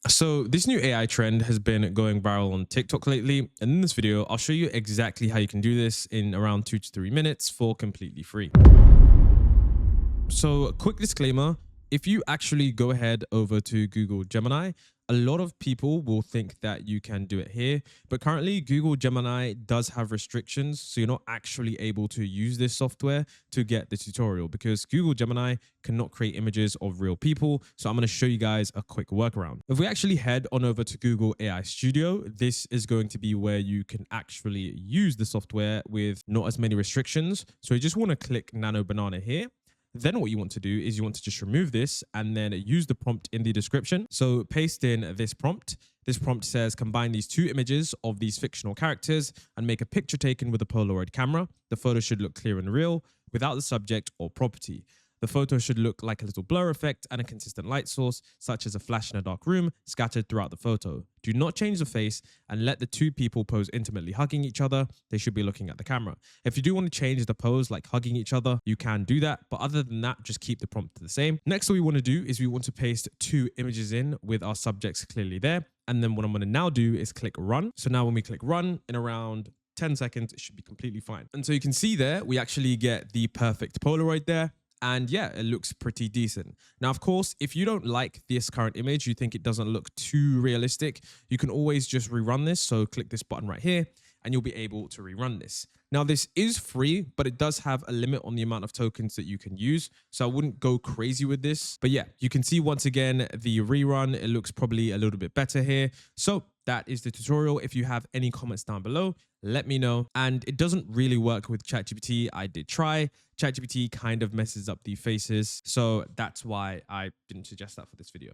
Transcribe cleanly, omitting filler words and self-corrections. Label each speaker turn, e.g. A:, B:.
A: So this new AI trend has been going viral on TikTok lately. And in this video, I'll show you exactly how you can do this in around 2 to 3 minutes for completely free. So a quick disclaimer, if you actually go ahead over to Google Gemini, a lot of people will think that you can do it here, but currently Google Gemini does have restrictions. So you're not actually able to use this software to get the tutorial because Google Gemini cannot create images of real people. So I'm going to show you guys a quick workaround. If we actually head on over to Google AI Studio, this is going to be where you can actually use the software with not as many restrictions. So you just want to click Nano Banana here. Then what you want to do is you want to just remove this and then use the prompt in the description. So paste in this prompt. This prompt says, combine these two images of these fictional characters and make a picture taken with a Polaroid camera. The photo should look clear and real without the subject or property. The photo should look like a little blur effect and a consistent light source, such as a flash in a dark room scattered throughout the photo. Do not change the face and let the two people pose intimately hugging each other. They should be looking at the camera. If you do want to change the pose like hugging each other, you can do that. But other than that, just keep the prompt the same. Next, what we want to do is we want to paste two images in with our subjects clearly there. And then what I'm going to now do is click run. So now when we click run in around 10 seconds, it should be completely fine. And so you can see there, we actually get the perfect Polaroid there. And yeah, it looks pretty decent. Now, of course, if you don't like this current image, you think it doesn't look too realistic, you can always just rerun this. So click this button right here and you'll be able to rerun this. Now, this is free, but it does have a limit on the amount of tokens that you can use. So I wouldn't go crazy with this. But yeah, you can see once again, the rerun, it looks probably a little bit better here. So that is the tutorial. If you have any comments down below, let me know. And it doesn't really work with ChatGPT. I did try. ChatGPT kind of messes up the faces. So that's why I didn't suggest that for this video.